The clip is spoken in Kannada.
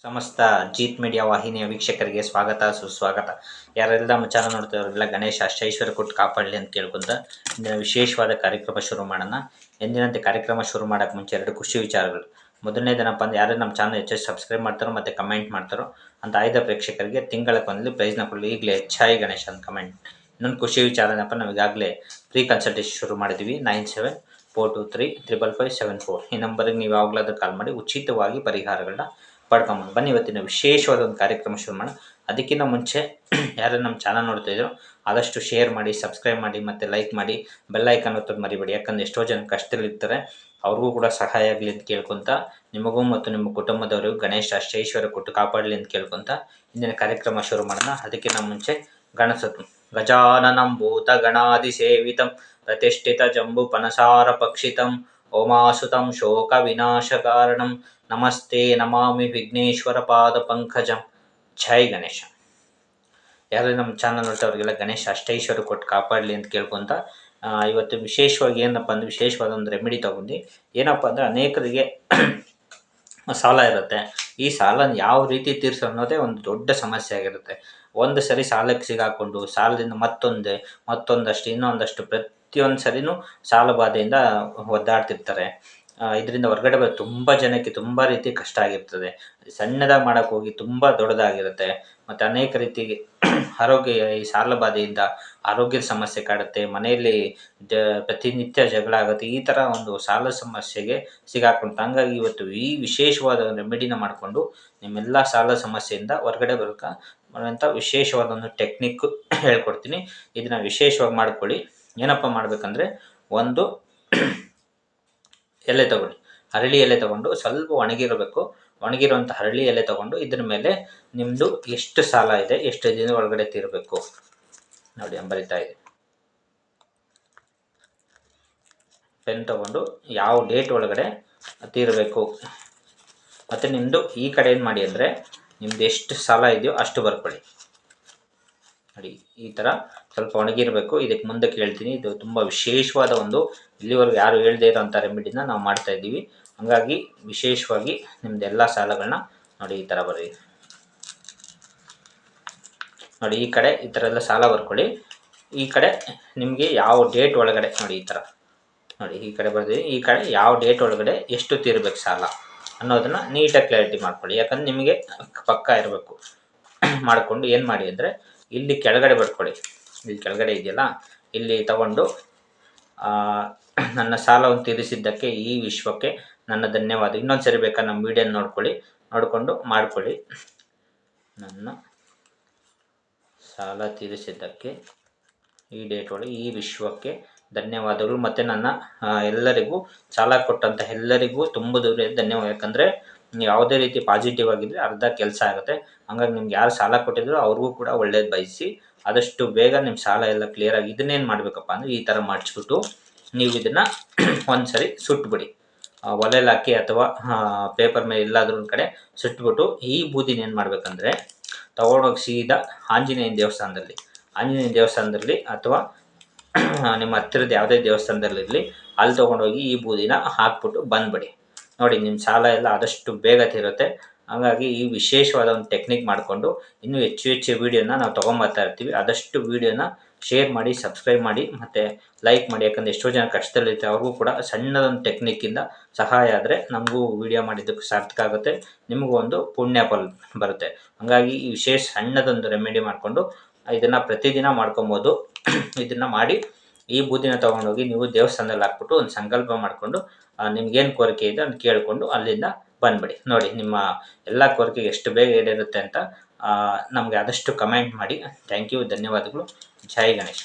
ಸಮಸ್ತ ಜೀತ್ ಮೀಡಿಯಾ ವಾಹಿನಿಯ ವೀಕ್ಷಕರಿಗೆ ಸ್ವಾಗತ ಸುಸ್ವಾಗತ. ಯಾರೆಲ್ಲ ನಮ್ಮ ಚಾನಲ್ ನೋಡ್ತಿರೋರೆಲ್ಲ ಗಣೇಶ ಅಷ್ಟೈಶ್ವರ್ಯ ಕೊಟ್ಟು ಕಾಪಾಡಲಿ ಅಂತ ಕೇಳ್ಕೊಂತ ಇಂದಿನ ವಿಶೇಷವಾದ ಕಾರ್ಯಕ್ರಮ ಶುರು ಮಾಡೋಣ. ಎಂದಿನಂತೆ ಕಾರ್ಯಕ್ರಮ ಶುರು ಮಾಡೋಕ್ಕೆ ಮುಂಚೆ ಎರಡು ಖುಷಿ ವಿಚಾರಗಳು. ಮೊದಲನೇದೇನಪ್ಪ ಅಂದ್ರೆ ಯಾರು ನಮ್ಮ ಚಾನಲ್ ಹೆಚ್ಚು ಸಬ್ಸ್ಕ್ರೈಬ್ ಮಾಡ್ತಾರೋ ಮತ್ತು ಕಮೆಂಟ್ ಮಾಡ್ತಾರೋ ಅಂತ ಆಯ್ದ ಪ್ರೇಕ್ಷಕರಿಗೆ ತಿಂಗಳಕ್ಕೊಂದು ಪ್ರೈಸ್ನ ಕೊಡಲಿ. ಈಗಲೇ ಹೆಚ್ಚಾಗಿ ಗಣೇಶ ಅಂತ ಕಮೆಂಟ್. ಇನ್ನೊಂದು ಖುಷಿ ವಿಚಾರ ಏನಪ್ಪ, ನಾವು ಈಗಾಗಲೇ ಫ್ರೀ ಕನ್ಸಲ್ಟೇಷನ್ ಶುರು ಮಾಡಿದ್ವಿ. 9742355574 ಈ ನಂಬರಿಗೆ ನೀವು ಯಾವಾಗಲಾದ್ರೂ ಕಾಲ್ ಮಾಡಿ ಉಚಿತವಾಗಿ ಪರಿಹಾರಗಳನ್ನ ಪಡ್ಕೊಂಬಂದು ಬನ್ನಿ. ಇವತ್ತಿನ ವಿಶೇಷವಾದ ಒಂದು ಕಾರ್ಯಕ್ರಮ ಶುರು ಮಾಡೋಣ. ಅದಕ್ಕಿಂತ ಮುಂಚೆ ಯಾರು ನಮ್ಮ ಚಾನಲ್ ನೋಡ್ತಾ ಇದ್ರು ಆದಷ್ಟು ಶೇರ್ ಮಾಡಿ, ಸಬ್ಸ್ಕ್ರೈಬ್ ಮಾಡಿ ಮತ್ತು ಲೈಕ್ ಮಾಡಿ, ಬೆಲ್ ಐಕಾನ್ ಒತ್ತೋದು ಮರಿಬೇಡಿ. ಯಾಕಂದರೆ ಎಷ್ಟೋ ಜನ ಕಷ್ಟದಲ್ಲಿರ್ತಾರೆ, ಅವ್ರಿಗೂ ಕೂಡ ಸಹಾಯ ಆಗಲಿ ಅಂತ ಕೇಳ್ಕೊತ, ನಿಮಗೂ ಮತ್ತು ನಿಮ್ಮ ಕುಟುಂಬದವರಿಗೂ ಗಣೇಶ ಅಷ್ಟೈಶ್ವರ್ಯ ಕೊಟ್ಟು ಕಾಪಾಡಲಿ ಅಂತ ಕೇಳ್ಕೊತ ಇಂದಿನ ಕಾರ್ಯಕ್ರಮ ಶುರು ಮಾಡೋಣ. ಅದಕ್ಕಿಂತ ಮುಂಚೆ ಗಣಸತು ಗಜಾನನಂ ಭೂತ ಗಣಾದಿ ಸೇವಿತಂ ಪ್ರತಿಷ್ಠಿತ ಜಂಬು ಪನಸಾರ ಪಕ್ಷಿತಂ ಓಮಾಸುತಂ ಶೋಕ ವಿನಾಶ ಕಾರಣಂ ನಮಸ್ತೆ ನಮಾಮಿ ವಿಘ್ನೇಶ್ವರ ಪಾದ ಪಂಕಜಂ. ಜೈ ಗಣೇಶ. ಯಾರು ನಮ್ಮ ಚಾನಲ್ ನೋಡ್ತವ್ರಿಗೆಲ್ಲ ಗಣೇಶ ಅಷ್ಟೈಶ್ವರ್ಯ ಕೊಟ್ಟು ಕಾಪಾಡಲಿ ಅಂತ ಕೇಳ್ಕೊತ ಇವತ್ತು ವಿಶೇಷವಾಗಿ ಏನಪ್ಪ ಅಂದರೆ ವಿಶೇಷವಾದ ಒಂದು ರೆಮಿಡಿ ತೊಗೊಂಡು, ಏನಪ್ಪ ಅಂದರೆ ಅನೇಕರಿಗೆ ಸಾಲ ಇರುತ್ತೆ. ಈ ಸಾಲನ ಯಾವ ರೀತಿ ತೀರಿಸೋ ಅನ್ನೋದೇ ಒಂದು ದೊಡ್ಡ ಸಮಸ್ಯೆ ಆಗಿರುತ್ತೆ. ಒಂದು ಸರಿ ಸಾಲಕ್ಕೆ ಸಿಗಾಕೊಂಡು ಸಾಲದಿಂದ ಮತ್ತೊಂದಷ್ಟು ಇನ್ನೊಂದಷ್ಟು ಪ್ರತಿಯೊಂದು ಸರಿನೂ ಸಾಲ ಬಾಧೆಯಿಂದ ಒದ್ದಾಡ್ತಿರ್ತಾರೆ. ಇದರಿಂದ ಹೊರಗಡೆ ತುಂಬ ಜನಕ್ಕೆ ತುಂಬ ರೀತಿ ಕಷ್ಟ ಆಗಿರ್ತದೆ. ಸಣ್ಣದಾಗಿ ಮಾಡೋಕ್ಕೆ ಹೋಗಿ ತುಂಬ ದೊಡ್ಡದಾಗಿರುತ್ತೆ. ಮತ್ತು ಅನೇಕ ರೀತಿಗೆ ಆರೋಗ್ಯ ಈ ಸಾಲ ಬಾಧೆಯಿಂದ ಆರೋಗ್ಯದ ಸಮಸ್ಯೆ ಕಾಡುತ್ತೆ. ಮನೆಯಲ್ಲಿ ಪ್ರತಿನಿತ್ಯ ಜಗಳ ಆಗುತ್ತೆ. ಈ ಥರ ಒಂದು ಸಾಲ ಸಮಸ್ಯೆಗೆ ಸಿಗಾಕೊಂಡು, ಹಂಗಾಗಿ ಇವತ್ತು ಈ ವಿಶೇಷವಾದ ರೆಮಿಡಿನ ಮಾಡಿಕೊಂಡು ನಿಮ್ಮೆಲ್ಲ ಸಾಲ ಸಮಸ್ಯೆಯಿಂದ ಹೊರಗಡೆ ಬರೋಂಥ ವಿಶೇಷವಾದ ಒಂದು ಟೆಕ್ನಿಕ್ ಹೇಳ್ಕೊಡ್ತೀನಿ. ಇದನ್ನು ವಿಶೇಷವಾಗಿ ಮಾಡ್ಕೊಳ್ಳಿ. ಏನಪ್ಪ ಮಾಡಬೇಕಂದ್ರೆ, ಒಂದು ಎಲೆ ತೊಗೊಳ್ಳಿ, ಹರಳಿ ಎಲೆ ತೊಗೊಂಡು ಸ್ವಲ್ಪ ಒಣಗಿರುವಂಥ ಹರಳಿ ಎಲೆ ತೊಗೊಂಡು ಇದ್ರ ಮೇಲೆ ನಿಮ್ಮದು ಎಷ್ಟು ಸಾಲ ಇದೆ, ಎಷ್ಟು ದಿನ ಒಳಗಡೆ ತೀರಬೇಕು ನೋಡಿ ಬರಿತಾ ಇದೆ. ಪೆನ್ ತೊಗೊಂಡು ಯಾವ ಡೇಟ್ ಒಳಗಡೆ ತೀರಬೇಕು, ಮತ್ತು ನಿಮ್ಮದು ಈ ಕಡೆ ಏನು ಮಾಡಿ ಅಂದರೆ ನಿಮ್ಮದು ಎಷ್ಟು ಸಾಲ ಇದೆಯೋ ಅಷ್ಟು ಬರ್ಕೊಳ್ಳಿ ನೋಡಿ. ಈ ಥರ ಸ್ವಲ್ಪ ಒಣಗಿರಬೇಕು. ಇದಕ್ಕೆ ಮುಂದಕ್ಕೆ ಹೇಳ್ತೀನಿ. ಇದು ತುಂಬ ವಿಶೇಷವಾದ ಒಂದು, ಇಲ್ಲಿವರೆಗೂ ಯಾರು ಹೇಳದೇ ಇರೋಂಥ ರೆಮಿಡಿನ ನಾವು ಮಾಡ್ತಾ ಇದ್ದೀವಿ. ಹಾಗಾಗಿ ವಿಶೇಷವಾಗಿ ನಿಮ್ಮದು ಎಲ್ಲ ಸಾಲಗಳನ್ನ ನೋಡಿ ಈ ಥರ ಬರೀ ನೋಡಿ. ಈ ಕಡೆ ಈ ಥರ ಎಲ್ಲ ಸಾಲ ಬರ್ಕೊಳ್ಳಿ. ಈ ಕಡೆ ನಿಮಗೆ ಯಾವ ಡೇಟ್ ಒಳಗಡೆ ನೋಡಿ ಈ ಥರ ನೋಡಿ, ಈ ಕಡೆ ಬರ್ತೀವಿ. ಈ ಕಡೆ ಯಾವ ಡೇಟ್ ಒಳಗಡೆ ಎಷ್ಟು ತೀರಬೇಕು ಸಾಲ ಅನ್ನೋದನ್ನು ನೀಟಾಗಿ ಕ್ಲಾರಿಟಿ ಮಾಡ್ಕೊಳ್ಳಿ. ಯಾಕಂದರೆ ನಿಮಗೆ ಪಕ್ಕ ಇರಬೇಕು. ಮಾಡಿಕೊಂಡು ಏನು ಮಾಡಿ ಅಂದರೆ, ಇಲ್ಲಿ ಕೆಳಗಡೆ ಬರ್ಕೊಳ್ಳಿ. ಇಲ್ಲಿ ಕೆಳಗಡೆ ಇದೆಯಲ್ಲ, ಇಲ್ಲಿ ತಗೊಂಡು ನನ್ನ ಸಾಲವನ್ನು ತೀರಿಸಿದ್ದಕ್ಕೆ ಈ ವಿಶ್ವಕ್ಕೆ ನನ್ನ ಧನ್ಯವಾದ. ಇನ್ನೊಂದು ಸರಿ ಬೇಕಾ ನಮ್ಮ ವೀಡಿಯೋನ ನೋಡಿಕೊಂಡು ಮಾಡ್ಕೊಳ್ಳಿ. ನನ್ನ ಸಾಲ ತೀರಿಸಿದ್ದಕ್ಕೆ ಈ ಡೇಟ್ ಒಳಗೆ ಈ ವಿಶ್ವಕ್ಕೆ ಧನ್ಯವಾದಗಳು. ಮತ್ತು ನನ್ನ ಎಲ್ಲರಿಗೂ ಸಾಲ ಕೊಟ್ಟಂಥ ಎಲ್ಲರಿಗೂ ತುಂಬ ಧನ್ಯವಾದ. ಯಾಕಂದರೆ ಯಾವುದೇ ರೀತಿ ಪಾಸಿಟಿವ್ ಆಗಿದ್ದರೆ ಅರ್ಧ ಕೆಲಸ ಆಗುತ್ತೆ. ಹಂಗಾಗಿ ನಿಮ್ಗೆ ಯಾರು ಸಾಲ ಕೊಟ್ಟಿದ್ರು ಅವ್ರಿಗೂ ಕೂಡ ಒಳ್ಳೇದು ಬಯಸಿ ಆದಷ್ಟು ಬೇಗ ನಿಮ್ಮ ಸಾಲ ಎಲ್ಲ ಕ್ಲಿಯರಾಗಿ. ಇದನ್ನೇನು ಮಾಡಬೇಕಪ್ಪ ಅಂದರೆ, ಈ ಥರ ಮಾಡಿಸ್ಬಿಟ್ಟು ನೀವು ಇದನ್ನು ಒಂದು ಸರಿ ಸುಟ್ಬಿಡಿ. ಒಲೆಯಲ್ಲಿ ಹಾಕಿ ಅಥವಾ ಪೇಪರ್ ಮೇಲೆ ಎಲ್ಲಾದ್ರೂ ಒಂದು ಕಡೆ ಸುಟ್ಬಿಟ್ಟು, ಈ ಬೂದಿನ ಏನು ಮಾಡಬೇಕಂದ್ರೆ ತೊಗೊಂಡೋಗಿ ಸೀದಾ ಆಂಜನೇಯನ ದೇವಸ್ಥಾನದಲ್ಲಿ ಅಥವಾ ನಿಮ್ಮ ಹತ್ತಿರದ ಯಾವುದೇ ದೇವಸ್ಥಾನದಲ್ಲಿರಲಿ, ಅಲ್ಲಿ ತೊಗೊಂಡೋಗಿ ಈ ಬೂದಿನ ಹಾಕ್ಬಿಟ್ಟು ಬಂದುಬಿಡಿ. ನೋಡಿ, ನಿಮ್ಮ ಸಾಲ ಎಲ್ಲ ಆದಷ್ಟು ಬೇಗ ತೀರುತ್ತೆ. ಹಾಗಾಗಿ ಈ ವಿಶೇಷವಾದ ಒಂದು ಟೆಕ್ನಿಕ್ ಮಾಡಿಕೊಂಡು ಇನ್ನೂ ಹೆಚ್ಚು ವೀಡಿಯೋನ ನಾವು ತೊಗೊಂಬರ್ತಾ ಇರ್ತೀವಿ. ಆದಷ್ಟು ವೀಡಿಯೋನ ಶೇರ್ ಮಾಡಿ, ಸಬ್ಸ್ಕ್ರೈಬ್ ಮಾಡಿ ಮತ್ತು ಲೈಕ್ ಮಾಡಿ. ಯಾಕಂದರೆ ಎಷ್ಟೋ ಜನ ಕಷ್ಟದಲ್ಲಿರ್ತಾರೆ, ಅವ್ರಿಗೂ ಕೂಡ ಸಣ್ಣದೊಂದು ಟೆಕ್ನಿಕ್ಕಿಂದ ಸಹಾಯ ಆದರೆ ನಮಗೂ ವೀಡಿಯೋ ಮಾಡಿದ್ದಕ್ಕೆ ಸಾರ್ಥಕ ಆಗುತ್ತೆ, ನಿಮಗೂ ಒಂದು ಪುಣ್ಯ ಫಲ ಬರುತ್ತೆ. ಹಾಗಾಗಿ ಈ ವಿಶೇಷ ಸಣ್ಣದೊಂದು ರೆಮಿಡಿ ಮಾಡಿಕೊಂಡು ಇದನ್ನು ಪ್ರತಿದಿನ ಮಾಡ್ಕೊಬೋದು. ಇದನ್ನು ಮಾಡಿ ಈ ಬೂದಿನ ತೊಗೊಂಡೋಗಿ ನೀವು ದೇವಸ್ಥಾನದಲ್ಲಿ ಹಾಕ್ಬಿಟ್ಟು ಒಂದು ಸಂಕಲ್ಪ ಮಾಡಿಕೊಂಡು ನಿಮ್ಗೇನು ಕೋರಿಕೆ ಇದೆ ಅಂತ ಕೇಳಿಕೊಂಡು ಅಲ್ಲಿಂದ ಬಂದುಬಿಡಿ. ನೋಡಿ, ನಿಮ್ಮ ಎಲ್ಲ ಕೋರಿಕೆಗೆ ಎಷ್ಟು ಬೇಗ ಈಡೇರುತ್ತೆ ಅಂತ ನಮಗೆ ಆದಷ್ಟು ಕಮೆಂಟ್ ಮಾಡಿ. ಥ್ಯಾಂಕ್ ಯು, ಧನ್ಯವಾದಗಳು. ಜೈ ಗಣೇಶ್.